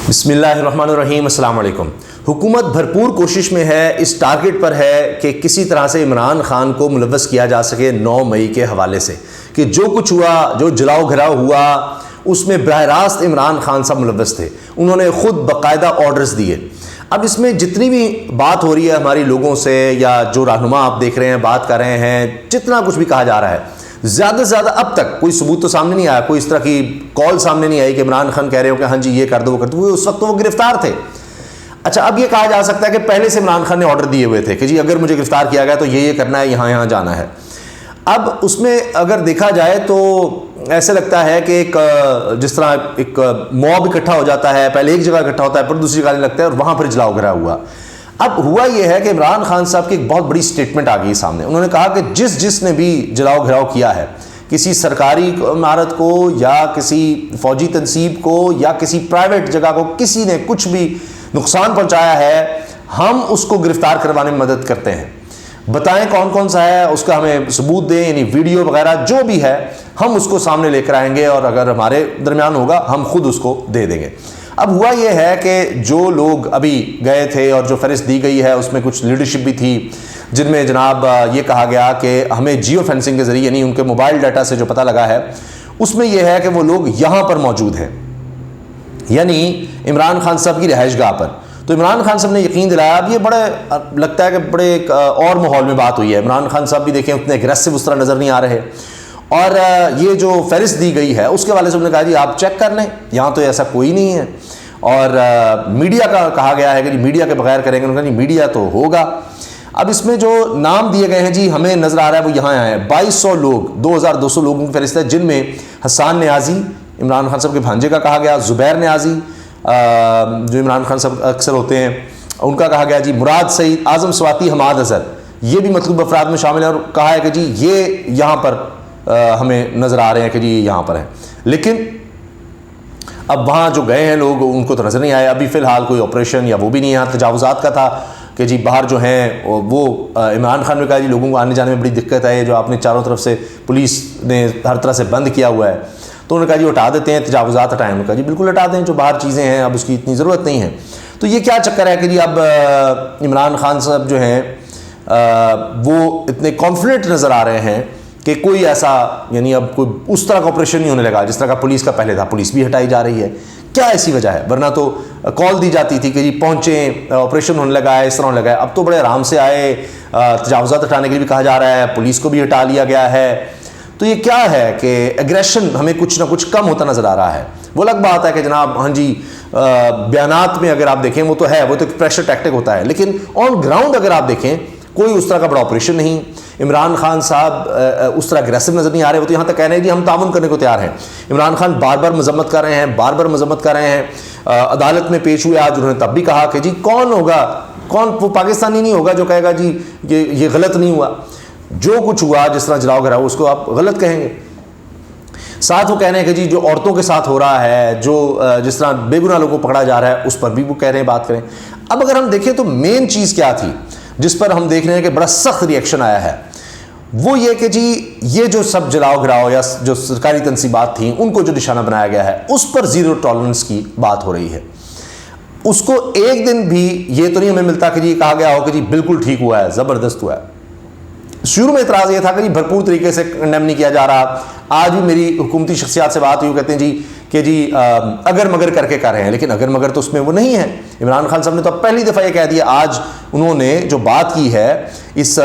بسم اللہ الرحمن الرحیم۔ السلام علیکم۔ حکومت بھرپور کوشش میں ہے، اس ٹارگٹ پر ہے کہ کسی طرح سے عمران خان کو ملوث کیا جا سکے 9 مئی کے حوالے سے، کہ جو کچھ ہوا، جو جلاؤ گھراؤ ہوا، اس میں براہ راست عمران خان صاحب ملوث تھے۔ انہوں نے خود باقاعدہ آرڈرز دیے۔ اب اس میں جتنی بھی بات ہو رہی ہے ہماری لوگوں سے، یا جو رہنما آپ دیکھ رہے ہیں بات کر رہے ہیں، جتنا کچھ بھی کہا جا رہا ہے، زیادہ سے زیادہ اب تک کوئی ثبوت تو سامنے نہیں آیا، کوئی اس طرح کی کال سامنے نہیں آئی کہ عمران خان کہہ رہے ہو کہ ہاں جی یہ کر دو وہ کر دو۔ اس وقت تو وہ گرفتار تھے۔ اچھا، اب یہ کہا جا سکتا ہے کہ پہلے سے عمران خان نے آرڈر دیے ہوئے تھے کہ جی اگر مجھے گرفتار کیا گیا تو یہ کرنا ہے، یہاں جانا ہے۔ اب اس میں اگر دیکھا جائے تو ایسے لگتا ہے کہ ایک جس طرح ایک موب اکٹھا ہو جاتا ہے، پہلے ایک جگہ اکٹھا ہوتا ہے، پھر دوسری جگہ لگتا ہے، اور وہاں پھر جلاؤ گھرا ہوا۔ اب ہوا یہ ہے کہ عمران خان صاحب کی ایک بہت بڑی سٹیٹمنٹ آ گئی سامنے۔ انہوں نے کہا کہ جس نے بھی جلاؤ گھراؤ کیا ہے، کسی سرکاری عمارت کو یا کسی فوجی تنصیب کو یا کسی پرائیویٹ جگہ کو، کسی نے کچھ بھی نقصان پہنچایا ہے، ہم اس کو گرفتار کروانے میں مدد کرتے ہیں۔ بتائیں کون کون سا ہے، اس کا ہمیں ثبوت دیں، یعنی ویڈیو وغیرہ جو بھی ہے ہم اس کو سامنے لے کر آئیں گے، اور اگر ہمارے درمیان ہوگا ہم خود اس کو دے دیں گے۔ اب ہوا یہ ہے کہ جو لوگ ابھی گئے تھے اور جو فہرست دی گئی ہے اس میں کچھ لیڈرشپ بھی تھی، جن میں جناب یہ کہا گیا کہ ہمیں جیو فینسنگ کے ذریعے، یعنی ان کے موبائل ڈاٹا سے جو پتہ لگا ہے، اس میں یہ ہے کہ وہ لوگ یہاں پر موجود ہیں، یعنی عمران خان صاحب کی رہائش گاہ پر۔ تو عمران خان صاحب نے یقین دلایا۔ اب یہ بڑے لگتا ہے کہ بڑے ایک اور ماحول میں بات ہوئی ہے۔ عمران خان صاحب بھی دیکھیں اتنے اگریسو اس طرح نظر نہیں آ رہے، اور یہ جو فہرست دی گئی ہے اس کے حوالے سے انہوں نے کہا جی آپ چیک کر لیں، یہاں تو ایسا کوئی نہیں ہے۔ اور میڈیا کا کہا گیا ہے کہ جی میڈیا کے بغیر کریں گے، انہوں نے کہا جی میڈیا تو ہوگا۔ اب اس میں جو نام دیے گئے ہیں جی ہمیں نظر آ رہا ہے وہ یہاں آئے ہیں 2200 لوگ، 2200 لوگوں کی فہرست ہے، جن میں حسان نیازی، عمران خان صاحب کے بھانجے کا کہا گیا، زبیر نیازی جو عمران خان صاحب اکثر ہوتے ہیں ان کا کہا گیا، جی مراد سعید، اعظم سواتی، حماد اظہر، یہ بھی مطلوب افراد میں شامل ہیں، اور کہا ہے کہ جی یہ یہاں پر ہمیں نظر آ رہے ہیں کہ جی یہاں پر ہیں۔ لیکن اب وہاں جو گئے ہیں لوگ ان کو تو نظر نہیں آئے۔ ابھی فی الحال کوئی آپریشن یا وہ بھی نہیں، یہاں تجاوزات کا تھا کہ جی باہر جو ہیں وہ عمران خان نے کہا جی لوگوں کو آنے جانے میں بڑی دقت ہے، جو آپ نے چاروں طرف سے پولیس نے ہر طرح سے بند کیا ہوا ہے، تو انہوں نے کہا جی ہٹا دیتے ہیں، تجاوزات ہٹائیں۔ انہوں نے کہا جی بالکل ہٹا دیں، جو باہر چیزیں ہیں اب اس کی اتنی ضرورت نہیں ہے۔ تو یہ کیا چکر ہے کہ جی اب عمران خان صاحب جو ہیں وہ اتنے کانفیڈنٹ نظر آ رہے ہیں کہ کوئی ایسا، یعنی اب کوئی اس طرح کا آپریشن نہیں ہونے لگا جس طرح کا پولیس کا پہلے تھا۔ پولیس بھی ہٹائی جا رہی ہے، کیا ایسی وجہ ہے؟ ورنہ تو کال دی جاتی تھی کہ جی پہنچیں، آپریشن ہونے لگا ہے، اس طرح ہونے لگا ہے۔ اب تو بڑے آرام سے آئے، تجاوزات ہٹانے کے لیے بھی کہا جا رہا ہے، پولیس کو بھی ہٹا لیا گیا ہے۔ تو یہ کیا ہے کہ ایگریشن ہمیں کچھ نہ کچھ کم ہوتا نظر آ رہا ہے۔ وہ الگ بات ہے کہ جناب ہاں جی بیانات میں اگر آپ دیکھیں وہ تو ہے، وہ تو ایک پریشر ٹیکٹک ہوتا ہے، لیکن آن گراؤنڈ اگر آپ دیکھیں کوئی اس طرح کا بڑا آپریشن نہیں۔ عمران خان صاحب اس طرح اگریسو نظر نہیں آ رہے، وہ تو یہاں تک کہہ رہے ہیں جی ہم تعاون کرنے کو تیار ہیں۔ عمران خان بار بار مذمت کر رہے ہیں، بار بار مذمت کر رہے ہیں۔ عدالت میں پیش ہوئے آج، انہوں نے تب بھی کہا کہ جی کون ہوگا، وہ پاکستانی نہیں ہوگا جو کہے گا جی یہ غلط نہیں ہوا، جو کچھ ہوا جس طرح جلاؤ گھرا ہو اس کو آپ غلط کہیں گے۔ ساتھ وہ کہہ رہے ہیں کہ جی جو عورتوں کے ساتھ ہو رہا ہے، جو جس طرح بے گناہ لوگوں کو پکڑا جا رہا ہے، اس پر بھی وہ کہہ رہے ہیں بات کریں۔ اب اگر ہم دیکھیں تو مین چیز کیا تھی جس پر ہم دیکھ رہے ہیں کہ بڑا سخت ری ایکشن آیا ہے، وہ یہ کہ جی یہ جو سب جلاؤ گھراؤ یا جو سرکاری تنصیبات تھیں ان کو جو نشانہ بنایا گیا ہے، اس پر زیرو ٹالرنس کی بات ہو رہی ہے۔ اس کو ایک دن بھی یہ تو نہیں ہمیں ملتا کہ جی کہا گیا ہو کہ جی بالکل ٹھیک ہوا ہے، زبردست ہوا ہے۔ شروع میں اعتراض یہ تھا کہ جی بھرپور طریقے سے کنڈیم نہیں کیا جا رہا۔ آج بھی میری حکومتی شخصیات سے بات ہوئی، کہتے ہیں جی کہ جی اگر مگر کر کے کر رہے ہیں، لیکن اگر مگر تو اس میں وہ نہیں ہے۔ عمران خان صاحب نے تو پہلی دفعہ یہ کہہ دیا، آج انہوں نے جو بات کی ہے اس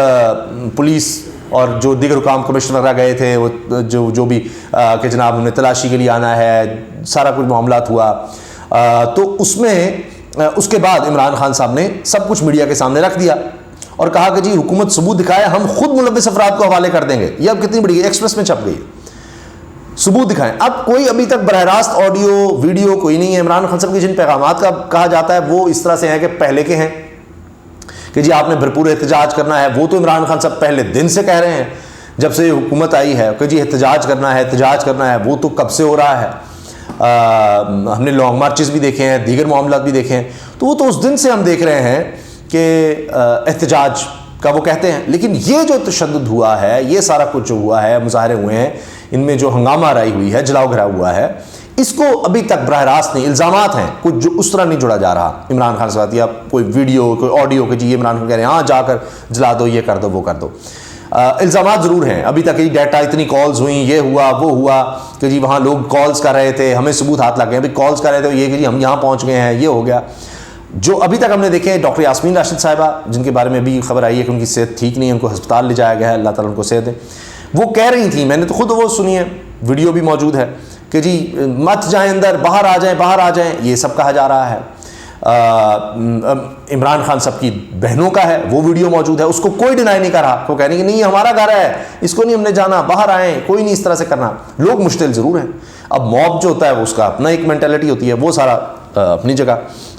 پولیس اور جو دیگر حکام کمشنر وغیرہ گئے تھے، وہ جو بھی کہ جناب انہیں تلاشی کے لیے آنا ہے، سارا کچھ معاملات ہوا، تو اس میں اس کے بعد عمران خان صاحب نے سب کچھ میڈیا کے سامنے رکھ دیا اور کہا کہ جی حکومت ثبوت دکھائے، ہم خود ملوث افراد کو حوالے کر دیں گے۔ یہ اب کتنی بڑی ایکسپریس میں چھپ گئی، ثبوت دکھائیں۔ اب کوئی ابھی تک براہ راست آڈیو ویڈیو کوئی نہیں ہے۔ عمران خان صاحب کے جن پیغامات کا کہا جاتا ہے وہ اس طرح سے ہیں کہ پہلے کے ہیں کہ جی آپ نے بھرپور احتجاج کرنا ہے، وہ تو عمران خان صاحب پہلے دن سے کہہ رہے ہیں جب سے حکومت آئی ہے کہ جی احتجاج کرنا ہے، احتجاج کرنا ہے، وہ تو کب سے ہو رہا ہے۔ ہم نے لانگ مارچز بھی دیکھے ہیں، دیگر معاملات بھی دیکھے ہیں، تو وہ تو اس دن سے ہم دیکھ رہے ہیں کہ احتجاج کا وہ کہتے ہیں۔ لیکن یہ جو تشدد ہوا ہے، یہ سارا کچھ جو ہوا ہے، مظاہرے ہوئے ہیں، ان میں جو ہنگامہ آرائی ہوئی ہے، جلاؤ گھرا ہوا ہے، اس کو ابھی تک براہ راست نہیں، الزامات ہیں کچھ جو اس طرح نہیں جڑا جا رہا عمران خان سے بات، یا کوئی ویڈیو کوئی آڈیو کہ جی یہ عمران خان کہہ رہے ہیں ہاں جا کر جلا دو، یہ کر دو، وہ کر دو. الزامات ضرور ہیں ابھی تک، یہ ڈیٹا اتنی کالز ہوئیں، یہ ہوا وہ ہوا کہ جی وہاں لوگ کالز کر رہے تھے، ہمیں ثبوت ہاتھ لگ گئے ابھی کالز کر رہے تھے، یہ کہ جی ہم یہاں پہنچ گئے ہیں، یہ ہو گیا. جو ابھی تک ہم نے دیکھے ہیں ڈاکٹر یاسمین راشد صاحبہ، جن کے بارے میں بھی خبر آئی ہے کہ ان کی صحت ٹھیک نہیں ہے، ان کو ہسپتال لے جایا گیا ہے، اللہ تعالیٰ ان کو صحت دے. وہ کہہ رہی تھیں، میں نے تو خود وہ سنی ہے، ویڈیو بھی موجود ہے کہ جی مت جائیں اندر، باہر آ جائیں، باہر آ جائیں، یہ سب کہا جا رہا ہے. عمران خان سب کی بہنوں کا ہے، وہ ویڈیو موجود ہے، اس کو کوئی ڈینائی نہیں کر رہا، وہ کہہ رہی کہ نہیں یہ ہمارا گھر ہے، اس کو نہیں ہم نے جانا، باہر آئیں، کوئی نہیں اس طرح سے کرنا. لوگ مشتعل ضرور ہیں. اب موب جو ہوتا ہے وہ اس کا اپنا ایک مینٹلٹی ہوتی ہے، وہ سارا اپنی جگہ.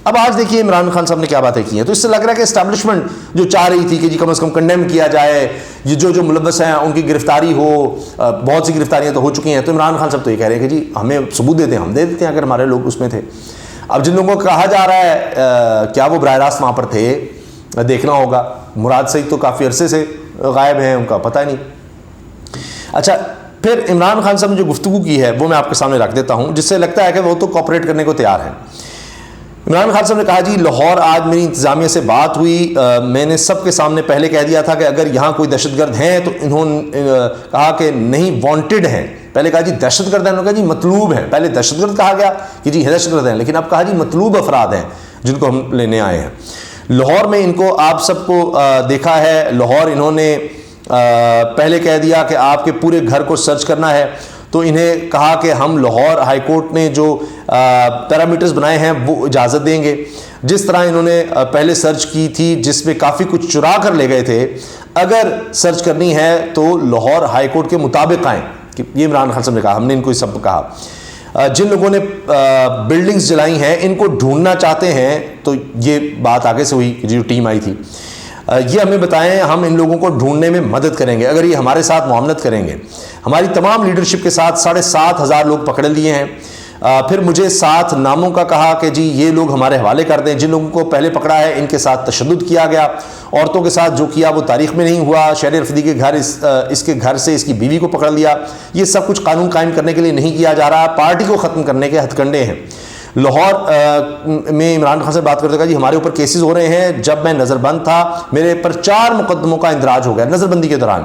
اب آج دیکھیے عمران خان صاحب نے کیا باتیں کی ہیں، تو اس سے لگ رہا ہے کہ اسٹیبلشمنٹ جو چاہ رہی تھی کہ جی کم از کم کنڈیم کیا جائے، یہ جو ملوث ہیں ان کی گرفتاری ہو، بہت سی گرفتاریاں تو ہو چکی ہیں، تو عمران خان صاحب تو یہ کہہ رہے ہیں کہ جی ہمیں ثبوت دے دیں، ہم دے دیتے ہیں اگر ہمارے لوگ اس میں تھے. اب جن لوگوں کو کہا جا رہا ہے کیا وہ براہ راست وہاں پر تھے، دیکھنا ہوگا. مراد سعید تو کافی عرصے سے غائب ہیں، ان کا پتہ ہی نہیں. اچھا پھر عمران خان صاحب نے جو گفتگو کی ہے وہ میں آپ کے سامنے رکھ دیتا ہوں، جس سے لگتا ہے کہ وہ تو کوآپریٹ کرنے کو تیار ہیں. عمران خان صاحب نے کہا جی لاہور آج میری انتظامیہ سے بات ہوئی، میں نے سب کے سامنے پہلے کہہ دیا تھا کہ اگر یہاں کوئی دہشت گرد ہیں تو انہوں نے کہا کہ نہیں وانٹڈ ہیں، پہلے کہا جی دہشت گرد ہیں، انہوں نے کہا جی مطلوب ہیں. پہلے دہشت گرد کہا گیا کہ جی دہشت گرد ہیں، لیکن اب کہا جی مطلوب افراد ہیں جن کو ہم لینے آئے ہیں. لاہور میں ان کو آپ سب کو دیکھا ہے، لاہور انہوں نے پہلے کہہ دیا کہ آپ کے پورے گھر کو سرچ کرنا ہے، تو انہیں کہا کہ ہم لاہور ہائی کورٹ نے جو پیرامیٹرز بنائے ہیں وہ اجازت دیں گے. جس طرح انہوں نے پہلے سرچ کی تھی جس میں کافی کچھ چرا کر لے گئے تھے، اگر سرچ کرنی ہے تو لاہور ہائی کورٹ کے مطابق آئیں. یہ عمران خان صاحب نے کہا، ہم نے ان کو یہ سب کہا. جن لوگوں نے بلڈنگز جلائی ہیں ان کو ڈھونڈنا چاہتے ہیں، تو یہ بات آگے سے ہوئی جو ٹیم آئی تھی، یہ ہمیں بتائیں، ہم ان لوگوں کو ڈھونڈنے میں مدد کریں گے اگر یہ ہمارے ساتھ معاونت کریں گے. ہماری تمام لیڈرشپ کے ساتھ 7,500 لوگ پکڑ لیے ہیں. پھر مجھے 7 ناموں کا کہا کہ جی یہ لوگ ہمارے حوالے کر دیں. جن لوگوں کو پہلے پکڑا ہے ان کے ساتھ تشدد کیا گیا، عورتوں کے ساتھ جو کیا وہ تاریخ میں نہیں ہوا. شہر رفیدی کے گھر اس کے گھر سے اس کی بیوی کو پکڑ لیا. یہ سب کچھ قانون قائم کرنے کے لیے نہیں کیا جا رہا، پارٹی کو ختم کرنے کے ہتھ کنڈے ہیں. لاہور میں عمران خان سے بات کرتے کہا جی ہمارے اوپر کیسز ہو رہے ہیں، جب میں نظر بند تھا میرے پر 4 مقدموں کا اندراج ہو گیا نظر بندی کے دوران.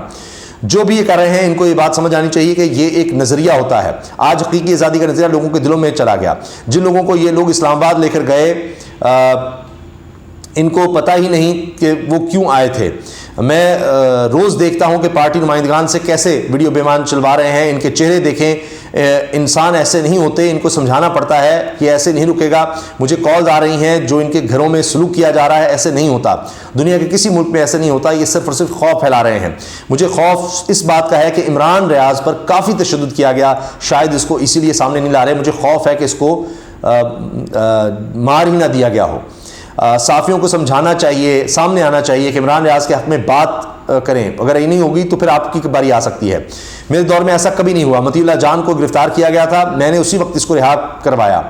جو بھی یہ کر رہے ہیں ان کو یہ بات سمجھ آنی چاہیے کہ یہ ایک نظریہ ہوتا ہے. آج حقیقی آزادی کا نظریہ لوگوں کے دلوں میں چلا گیا. جن لوگوں کو یہ لوگ اسلام آباد لے کر گئے ان کو پتہ ہی نہیں کہ وہ کیوں آئے تھے. میں روز دیکھتا ہوں کہ پارٹی نمائندگان سے کیسے ویڈیو بیمان چلوا رہے ہیں، ان کے چہرے دیکھیں. انسان ایسے نہیں ہوتے، ان کو سمجھانا پڑتا ہے کہ ایسے نہیں رکے گا. مجھے کالز آ رہی ہیں جو ان کے گھروں میں سلوک کیا جا رہا ہے، ایسے نہیں ہوتا، دنیا کے کسی ملک میں ایسے نہیں ہوتا. یہ صرف اور صرف خوف پھیلا رہے ہیں. مجھے خوف اس بات کا ہے کہ عمران ریاض پر کافی تشدد کیا گیا، شاید اس کو اسی لیے سامنے نہیں لا رہے. مجھے خوف ہے کہ اس کو مار ہی نہ دیا گیا ہو. صحافیوں کو سمجھانا چاہیے، سامنے آنا چاہیے کہ عمران ریاض کے حق میں بات کریں. اگر یہ نہیں ہوگی تو پھر آپ کی باری آ سکتی ہے. میرے دور میں ایسا کبھی نہیں ہوا. مطیع اللہ جان کو گرفتار کیا گیا تھا، میں نے اسی وقت اس کو رہا کروایا.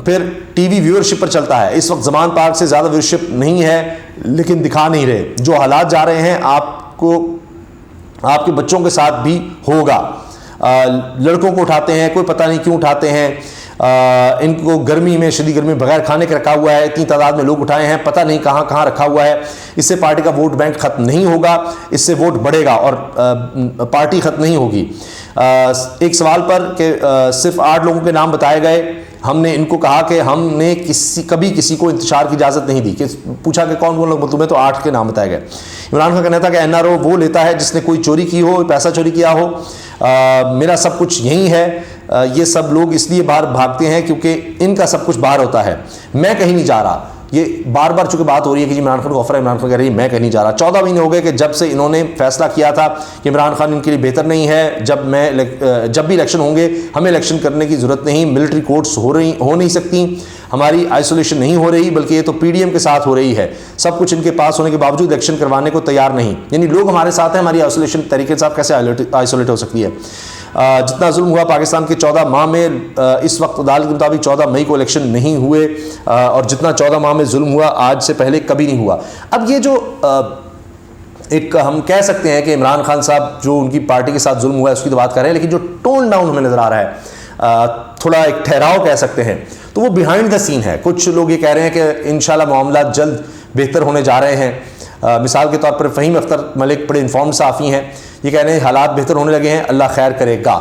پھر ٹی وی ویورشپ پر چلتا ہے. اس وقت زمان پارک سے زیادہ ویورشپ نہیں ہے لیکن دکھا نہیں رہے. جو حالات جا رہے ہیں آپ کو آپ کے بچوں کے ساتھ بھی ہوگا. لڑکوں کو اٹھاتے ہیں، کوئی پتہ نہیں کیوں اٹھاتے ہیں. ان کو گرمی میں، شدید گرمی میں بغیر کھانے کے رکھا ہوا ہے. اتنی تعداد میں لوگ اٹھائے ہیں، پتہ نہیں کہاں کہاں رکھا ہوا ہے. اس سے پارٹی کا ووٹ بینک ختم نہیں ہوگا، اس سے ووٹ بڑھے گا اور پارٹی ختم نہیں ہوگی. ایک سوال پر کہ صرف 8 لوگوں کے نام بتائے گئے. ہم نے ان کو کہا کہ ہم نے کبھی کسی کو انتشار کی اجازت نہیں دی. کہ پوچھا کہ کون کون لوگ مطلوب ہیں تو 8 کے نام بتائے گئے. عمران خان کا کہنا تھا کہ NRO وہ لیتا ہے جس نے کوئی چوری کی ہو، پیسہ چوری کیا ہو. میرا سب کچھ یہی ہے. یہ سب لوگ اس لیے باہر بھاگتے ہیں کیونکہ ان کا سب کچھ باہر ہوتا ہے. میں کہیں نہیں جا رہا. یہ بار بار چونکہ بات ہو رہی ہے کہ جی عمران خان کو آفر ہے، عمران خان کہہ رہی ہے میں کہیں نہیں جا رہا. 14 مہینے ہو گئے کہ جب سے انہوں نے فیصلہ کیا تھا کہ عمران خان ان کے لیے بہتر نہیں ہے. جب بھی الیکشن ہوں گے ہمیں الیکشن کرنے کی ضرورت نہیں. ملٹری کورٹس ہو نہیں سکتی. ہماری آئسولیشن نہیں ہو رہی بلکہ یہ تو PDM کے ساتھ ہو رہی ہے. سب کچھ ان کے پاس ہونے کے باوجود الیکشن کروانے کو تیار نہیں. یعنی لوگ ہمارے ساتھ ہیں، ہماری آئسولیشن طریقے سے کیسے آئسولیٹ ہو سکتی ہے. جتنا ظلم ہوا پاکستان کے 14 ماہ میں، اس وقت عدالت کے مطابق 14 مئی کو الیکشن نہیں ہوئے، اور جتنا 14 ماہ میں ظلم ہوا آج سے پہلے کبھی نہیں ہوا. اب یہ جو ایک ہم کہہ سکتے ہیں کہ عمران خان صاحب جو ان کی پارٹی کے ساتھ ظلم ہوا ہے اس کی تو بات کر رہے ہیں، لیکن جو ٹون ڈاؤن ہمیں نظر آ رہا ہے تھوڑا ایک ٹھہراؤ کہہ سکتے ہیں، تو وہ بیہائنڈ دا سین ہے. کچھ لوگ یہ کہہ رہے ہیں کہ انشاءاللہ معاملات جلد بہتر ہونے جا رہے ہیں. مثال کے طور پر فہیم اختر ملک بڑے انفارمڈ صحافی ہیں، یہ کہہ رہے ہیں حالات بہتر ہونے لگے ہیں، اللہ خیر کرے گا.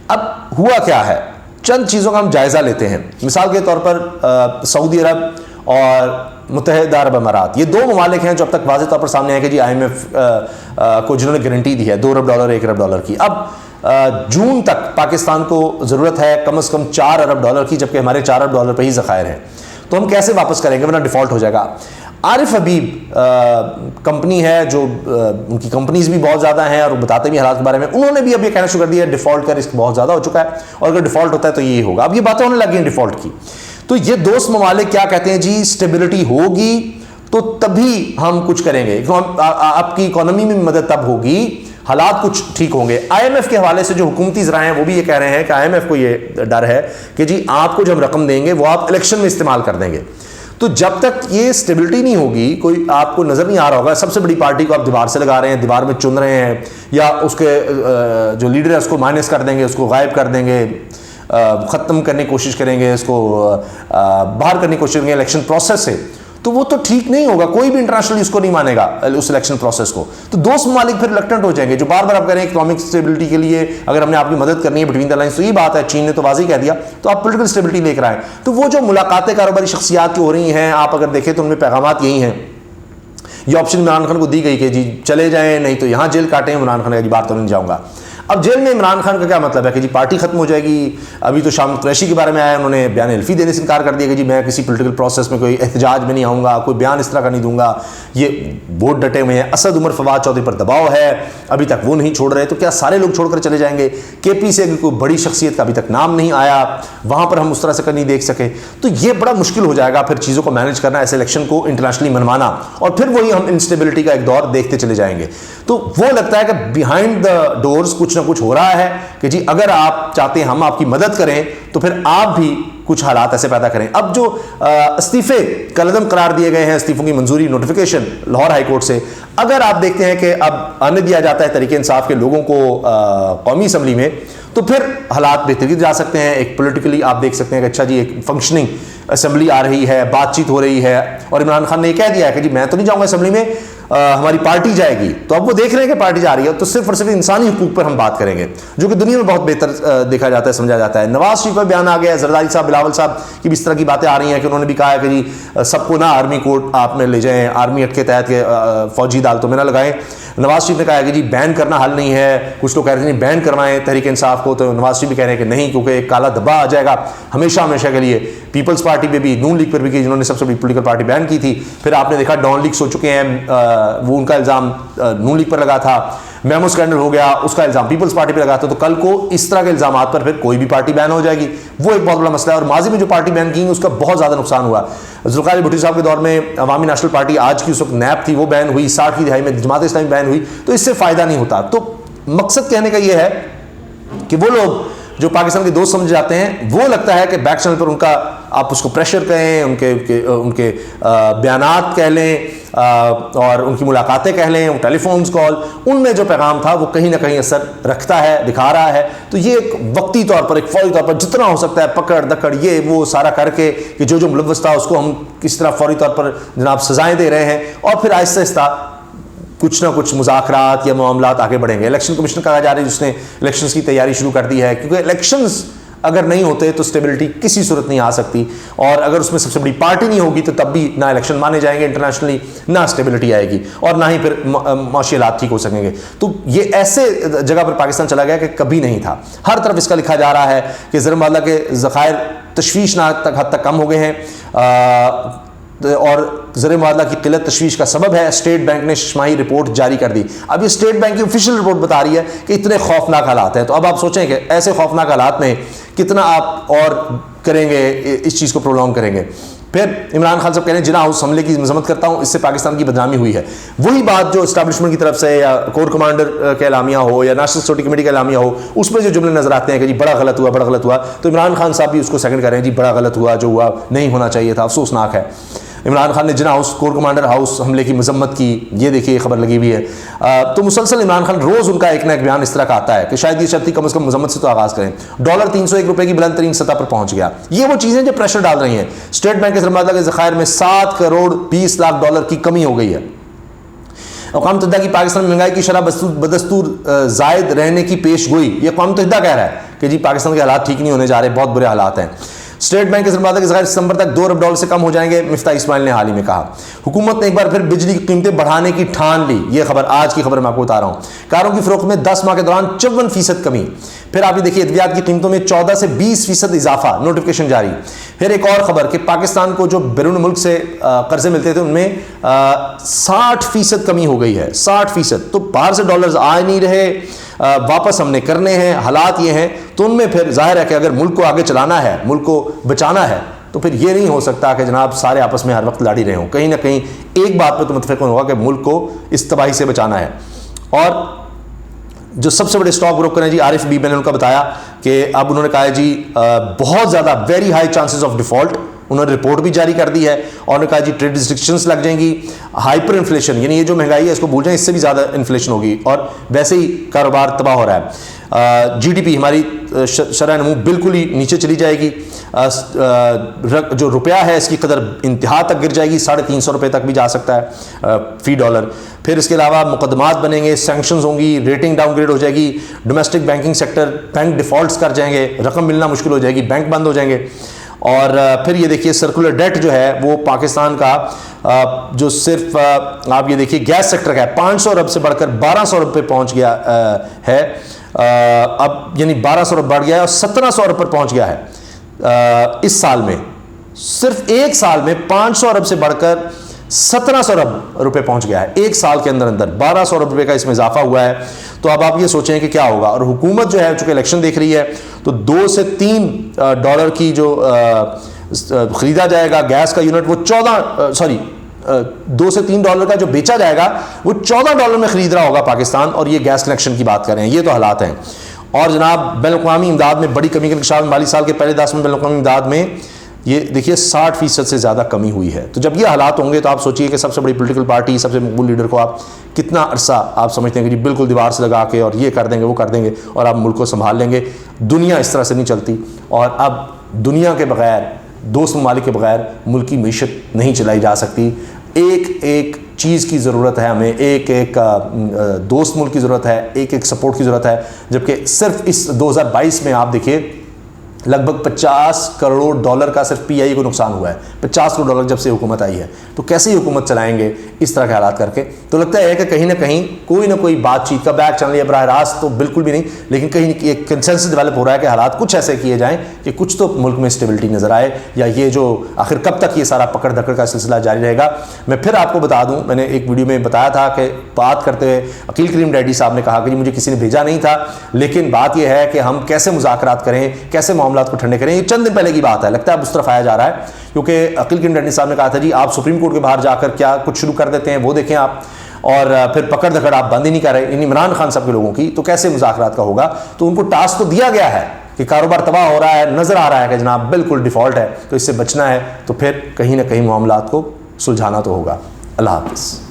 اب ہوا کیا ہے، چند چیزوں کا ہم جائزہ لیتے ہیں. مثال کے طور پر سعودی عرب اور متحدہ عرب امارات، یہ دو ممالک ہیں جو اب تک واضح طور پر سامنے آئے کہ جی IMF کو جنہوں نے گارنٹی دی ہے $2 ارب 1 ارب ڈالر کی. اب جون تک پاکستان کو ضرورت ہے کم از کم $4 ارب کی، جبکہ ہمارے $4 ارب پہ ہی ذخائر ہیں. تو ہم کیسے واپس کریں گے، ورنہ ڈیفالٹ ہو جائے گا. عارف حبیب کمپنی ہے جو ان کی کمپنیز بھی بہت زیادہ ہیں اور وہ بتاتے بھی حالات کے بارے میں، انہوں نے بھی اب یہ کہنا شروع کر دیا ہے ڈیفالٹ کا رسک بہت زیادہ ہو چکا ہے اور اگر ڈیفالٹ ہوتا ہے تو یہ ہوگا. اب یہ باتیں ہونے لگی ہیں ڈیفالٹ کی. تو یہ دوست ممالک کیا کہتے ہیں جی اسٹیبلٹی ہوگی تو تبھی ہم کچھ کریں گے، آپ کی اکانومی میں مدد تب ہوگی، حالات کچھ ٹھیک ہوں گے. IMF کے حوالے سے جو حکومتی ذرائع ہیں وہ بھی یہ کہہ رہے ہیں کہ IMF کو یہ ڈر ہے کہ جی آپ کو جو ہم رقم دیں گے وہ آپ الیکشن میں استعمال کر دیں گے. تو جب تک یہ اسٹیبلٹی نہیں ہوگی، کوئی آپ کو نظر نہیں آ رہا ہوگا سب سے بڑی پارٹی کو آپ دیوار سے لگا رہے ہیں، دیوار میں چن رہے ہیں، یا اس کے جو لیڈر ہے اس کو مائنس کر دیں گے، اس کو غائب کر دیں گے، ختم کرنے کی کوشش کریں گے، اس کو باہر کرنے کی کوشش کریں گے الیکشن پروسیس سے، تو وہ تو ٹھیک نہیں ہوگا. کوئی بھی انٹرنیشنلی اس کو نہیں مانے گا اس الیکشن پروسیس کو. تو دوست ممالک پھر ریلکٹنٹ ہو جائیں گے جو بار بار آپ کہہ رہے ہیں اکنامک اسٹیبلٹی کے لیے اگر ہم نے آپ کی مدد کرنی ہے بٹوین دا لائنس، تو یہ بات ہے چین نے تو واضح کہہ دیا، تو آپ پولیٹیکل اسٹیبلٹی لے کر آئیں. تو وہ جو ملاقاتیں کاروباری شخصیات کی ہو رہی ہیں، آپ اگر دیکھیں تو ان میں پیغامات یہی ہیں. یہ آپشن عمران خان کو دی گئی کہ جی چلے جائیں، نہیں تو یہاں جیل کاٹیں. عمران خان کا جی باہر تو نہیں جاؤں گا. اب جیل میں عمران خان کا کیا مطلب ہے کہ جی پارٹی ختم ہو جائے گی. ابھی تو شام قریشی کے بارے میں آیا، انہوں نے بیان حلفی دینے سے انکار کر دیا کہ جی میں کسی پولیٹیکل پروسیس میں کوئی احتجاج میں نہیں آؤں گا، کوئی بیان اس طرح کا نہیں دوں گا. یہ ووٹ ڈٹے ہوئے ہیں. اسد عمر فواد چودھری پر دباؤ ہے، ابھی تک وہ نہیں چھوڑ رہے. تو کیا سارے لوگ چھوڑ کر چلے جائیں گے؟ KP سے کوئی بڑی شخصیت کا ابھی تک نام نہیں آیا، وہاں پر ہم اس طرح سے کر نہیں دیکھ سکے. تو یہ بڑا مشکل ہو جائے گا پھر چیزوں کو مینیج کرنا، ایسے الیکشن کو انٹرنیشنلی منوانا، اور پھر وہی ہم انسٹیبلٹی کا ایک دور دیکھتے چلے جائیں گے. تو وہ لگتا ہے کہ بیہائنڈ دا ڈورز کچھ نہ کچھ ہو رہا ہے کہ جی اگر آپ چاہتے ہیں ہم آپ کی مدد کریں تو پھر آپ بھی کچھ حالات ایسے پیدا کریں. اب جو استعفے کالعدم قرار دیے گئے ہیں، استعفوں کی منظوری نوٹیفیکیشن لاہور ہائی کورٹ سے، اگر آپ دیکھتے ہیں کہ اب آنے دیا جاتا ہے تحریک انصاف کے لوگوں کو قومی اسمبلی میں، تو پھر حالات بہتر جا سکتے ہیں. ایک پولیٹیکلی آپ دیکھ سکتے ہیں کہ اچھا جی ایک فنکشننگ اسمبلی آ رہی ہے، بات چیت ہو رہی ہے، اور عمران خان نے یہ کہہ دیا ہے کہ جی میں تو نہیں جاؤں گا اسمبلی میں، ہماری پارٹی جائے گی. تو اب وہ دیکھ رہے ہیں کہ پارٹی جا رہی ہے، تو صرف اور صرف انسانی حقوق پر ہم بات کریں گے، جو کہ دنیا میں بہت بہتر دیکھا جاتا ہے، سمجھا جاتا ہے. نواز شریف کا بیان آ گیا ہے، زرداری صاحب بلاول صاحب کی بھی اس طرح کی باتیں آ رہی ہیں کہ انہوں نے بھی کہا ہے کہ جی سب کو نہ آرمی کوڈ آپ میں لے جائیں، آرمی ایکٹ کے تحت کے فوجی عدالتوں میں نہ لگائیں. نواز شریف نے کہا ہے کہ جی بین کرنا حل نہیں ہے. کچھ لوگ کہہ رہے ہیں بین کروائیں تحریک انصاف کو، تو نواز شریف بھی کہہ رہے ہیں کہ نہیں، کیونکہ ایک کالا دھبا آ جائے گا ہمیشہ ہمیشہ کے لیے. پیپلز پارٹی پہ بھی، نون لیگ پر بھی، جنہوں نے سب سے بڑی پولیٹیکل پارٹی بین کی تھی. پھر آپ نے دیکھا ڈان لیگس ہو چکے ہیں، وہ ان کا الزام نون لیگ پر لگا تھا. میمو اسکینڈل ہو گیا، اس کا الزام پیپلز پارٹی پہ لگا تھا. تو کل کو اس طرح کے الزامات پر پھر کوئی بھی پارٹی بین ہو جائے گی، وہ ایک بہت بڑا مسئلہ ہے. اور ماضی میں جو پارٹی بین کی اس کا بہت زیادہ نقصان ہوا. ذوالقار بھٹو صاحب کے دور میں عوامی نیشنل پارٹی آج کی اس وقت نیب تھی، وہ بین ہوئی. 60 کی دہائی میں جماعت اسلامی بین ہوئی. تو اس سے فائدہ نہیں ہوتا. تو مقصد کہنے کا یہ ہے کہ وہ لوگ جو پاکستان کے دوست سمجھ جاتے ہیں، وہ لگتا ہے کہ بیک چینل پر ان کا آپ اس کو پریشر کہیں، ان کے بیانات کہہ لیں اور ان کی ملاقاتیں کہہ لیں، ٹیلی فونز کال، ان میں جو پیغام تھا وہ کہیں نہ کہیں اثر رکھتا ہے، دکھا رہا ہے. تو یہ ایک وقتی طور پر، ایک فوری طور پر جتنا ہو سکتا ہے پکڑ دکڑ یہ وہ سارا کر کے کہ جو ملوث تھا اس کو ہم کس طرح فوری طور پر جناب سزائیں دے رہے ہیں، اور پھر آہستہ آہستہ کچھ نہ کچھ مذاکرات یا معاملات آگے بڑھیں گے. الیکشن کمیشن کہا جا رہا ہے جس نے الیکشنز کی تیاری شروع کر دی ہے، کیونکہ الیکشنز اگر نہیں ہوتے تو اسٹیبلٹی کسی صورت نہیں آ سکتی، اور اگر اس میں سب سے بڑی پارٹی نہیں ہوگی تو تب بھی نہ الیکشن مانے جائیں گے انٹرنیشنلی، نہ اسٹیبلٹی آئے گی، اور نہ ہی پھر معاشی حالات ٹھیک ہو سکیں گے. تو یہ ایسے جگہ پر پاکستان چلا گیا کہ کبھی نہیں تھا. ہر طرف اس کا لکھا جا رہا ہے کہ زر معاملہ کے ذخائر تشویشناک حد تک کم ہو گئے ہیں، اور زر معادلہ کی قلت تشویش کا سبب ہے. اسٹیٹ بینک نے ششماہی رپورٹ جاری کر دی. اب یہ اسٹیٹ بینک کی آفیشیل رپورٹ بتا رہی ہے کہ اتنے خوفناک حالات ہیں. تو اب آپ سوچیں کہ ایسے خوفناک حالات میں کتنا آپ اور کریں گے، اس چیز کو پرولونگ کریں گے. پھر عمران خان صاحب کہہ رہے ہیں جناح ہاؤس حملے کی مذمت کرتا ہوں، اس سے پاکستان کی بدنامی ہوئی ہے. وہی بات جو اسٹیبلشمنٹ کی طرف سے یا کور کمانڈر کا اعلامیہ ہو یا نیشنل سیکورٹی کمیٹی کا اعلامیہ ہو، اس میں جو جملے نظر آتے ہیں کہ جی بڑا غلط ہوا، تو عمران خان صاحب بھی اس کو سیکنڈ کر رہے ہیں، جی بڑا غلط ہوا، جو ہوا نہیں ہونا چاہیے تھا، افسوسناک ہے. عمران خان نے جنا ہاؤس کور کمانڈر ہاؤس حملے کی مذمت کی، یہ دیکھیے خبر لگی ہوئی ہے۔ تو مسلسل عمران خان روز ان کا ایک نہ ایک بیان اس طرح کا آتا ہے کہ شاید یہ شرط تھی کم از کم مذمت سے تو آغاز کریں۔ ڈالر 301 روپے کی بلند ترین سطح پر پہنچ گیا، یہ وہ چیزیں جو پریشر ڈال رہی ہیں۔ اسٹیٹ بینک کے سرمایہ کے ذخائر میں 7 کروڑ 20 لاکھ ڈالر کی کمی ہو گئی ہے۔ اقوام متحدہ کی پاکستان میں مہنگائی کی شرح بدستور زائد رہنے کی پیش گوئی، یہ اقوام متحدہ کہہ رہا ہے کہ جی پاکستان کے حالات ٹھیک نہیں ہونے جا رہے، بہت برے حالات ہیں۔ اسٹیٹ بینک کے سرمایہ کے ذخائر ستمبر تک 2 ارب ڈالر سے کم ہو جائیں گے، مفتاح اسماعیل نے حال ہی میں کہا۔ حکومت نے ایک بار پھر بجلی کی قیمتیں بڑھانے کی ٹھان لی، یہ خبر آج کی خبر میں آپ کو بتا رہا ہوں۔ کاروں کی فروخت میں 10 ماہ کے دوران 54% کمی۔ پھر آپ یہ دیکھیے ادویات کی قیمتوں میں 14 سے 20% اضافہ، نوٹیفیکیشن جاری۔ پھر ایک اور خبر کہ پاکستان کو جو بیرون ملک سے قرضے ملتے تھے ان میں 60% کمی ہو گئی ہے، 60%۔ تو باہر سے ڈالرز آ نہیں رہے، واپس ہم نے کرنے ہیں، حالات یہ ہیں، تو ان میں پھر ظاہر ہے کہ اگر ملک کو آگے چلانا ہے، ملک کو بچانا ہے، تو پھر یہ نہیں ہو سکتا کہ جناب سارے آپس میں ہر وقت لڑی رہے ہوں، کہیں نہ کہیں ایک بات پہ تو متفق ہوگا کہ ملک کو اس تباہی سے بچانا ہے۔ اور جو سب سے بڑے اسٹاک بروکر ہیں جی عارف بی، میں نے ان کا بتایا کہ اب انہوں نے کہا ہے جی بہت زیادہ very high chances of default, انہوں نے رپورٹ بھی جاری کر دی ہے، اور انہوں نے کہا جی ٹریڈ ریسٹرکشنز لگ جائیں گی، ہائپر انفلیشن یعنی یہ جو مہنگائی ہے اس کو بھول جائیں، اس سے بھی زیادہ انفلیشن ہوگی، اور ویسے ہی کاروبار تباہ ہو رہا ہے۔ جی ڈی پی ہماری شرح نمو بالکل ہی نیچے چلی جائے گی، جو روپیہ ہے اس کی قدر انتہا تک گر جائے گی، 350 روپے تک بھی جا سکتا ہے فی ڈالر۔ پھر اس کے علاوہ مقدمات بنیں گے، سینکشنز ہوں گی، ریٹنگ ڈاؤن گریڈ ہو جائے گی، domestic banking sector bank defaults کر جائیں گے، رقم ملنا مشکل ہو جائے گی، بینک بند ہو جائیں گے۔ اور پھر یہ دیکھیے سرکولر ڈیٹ جو ہے وہ پاکستان کا جو صرف آپ یہ دیکھیے گیس سیکٹر کا ہے 500 ارب سے بڑھ کر 1200 ارب پہ پہنچ گیا ہے، اب یعنی 1200 ارب بڑھ گیا ہے اور 1700 ارب پر پہنچ گیا ہے اس سال میں، صرف ایک سال میں 500 ارب سے بڑھ کر 1700 ارب روپے پہنچ گیا ہے، ایک سال کے اندر 1200 ارب روپے کا اس میں اضافہ ہوا ہے۔ تو اب آپ یہ سوچیں کہ کیا ہوگا، اور حکومت جو ہے چونکہ الیکشن دیکھ رہی ہے تو 2 سے 3 ڈالر کی جو خریدا جائے گا گیس کا یونٹ وہ 2 سے 3 ڈالر کا جو بیچا جائے گا وہ 14 ڈالر میں خرید رہا ہوگا پاکستان، اور یہ گیس کنیکشن کی بات کر رہے ہیں، یہ تو حالات ہیں۔ اور جناب بین الاقوامی امداد میں بڑی کمی کا انکشاف، مالی سال کے پہلے 10 میں بین الاقوامی امداد میں یہ دیکھیے 60% سے زیادہ کمی ہوئی ہے۔ تو جب یہ حالات ہوں گے تو آپ سوچئے کہ سب سے بڑی پولیٹیکل پارٹی، سب سے مقبول لیڈر کو آپ کتنا عرصہ آپ سمجھتے ہیں کہ جی بالکل دیوار سے لگا کے اور یہ کر دیں گے وہ کر دیں گے اور آپ ملک کو سنبھال لیں گے۔ دنیا اس طرح سے نہیں چلتی، اور اب دنیا کے بغیر، دوست ممالک کے بغیر ملک کی معیشت نہیں چلائی جا سکتی۔ ایک ایک چیز کی ضرورت ہے ہمیں، ایک ایک دوست ملک کی ضرورت ہے، ایک ایک سپورٹ کی ضرورت ہے، جبکہ صرف اس 2022 میں آپ دیکھیے لگ بھگ 50 کروڑ ڈالر کا صرف پی آئی کو نقصان ہوا ہے، 50 کروڑ ڈالر جب سے حکومت آئی ہے، تو کیسے حکومت چلائیں گے اس طرح کے حالات کر کے؟ تو لگتا ہے کہ کہیں نہ کہیں کوئی نہ کوئی بات چیت کا بیک چل رہی ہے، براہ راست تو بالکل بھی نہیں، لیکن کہیں ایک کنسنسس ڈیولپ ہو رہا ہے کہ حالات کچھ ایسے کیے جائیں کہ کچھ تو ملک میں اسٹیبلٹی نظر آئے، یا یہ جو آخر کب تک یہ سارا پکڑ دھکڑ کا سلسلہ جاری رہے گا۔ میں پھر آپ کو بتا دوں، میں نے ایک ویڈیو میں بتایا تھا کہ بات کرتے ہوئے عقیل کریم ڈیڈی صاحب نے کہا کہ مجھے کسی نے بھیجا نہیں تھا، لیکن بات یہ ہے کہ ہم کیسے مذاکرات کریں، کیسے معاملات کو ٹھنڈے کریں، یہ چند دن پہلے کی بات ہے، لگتا ہے اب اس طرف آیا جا رہا ہے، کیونکہ عقیل کریم ڈیڈی صاحب نے کہا تھا جی آپ سپریم کورٹ کے باہر جا کر کیا کچھ شروع کر دیتے ہیں وہ دیکھیں آپ، اور پھر پکڑ دھکڑ آپ بند ہی نہیں کر رہے، یعنی عمران خان صاحب کے لوگوں کی، تو کیسے مذاکرات کا ہوگا؟ تو ان کو ٹاسک تو دیا گیا ہے کہ کاروبار تباہ ہو رہا ہے، نظر آ رہا ہے کہ جناب بالکل ڈیفالٹ ہے، تو اس سے بچنا ہے، تو پھر کہیں نہ کہیں معاملات کو سلجھانا تو ہوگا۔ اللہ حافظ۔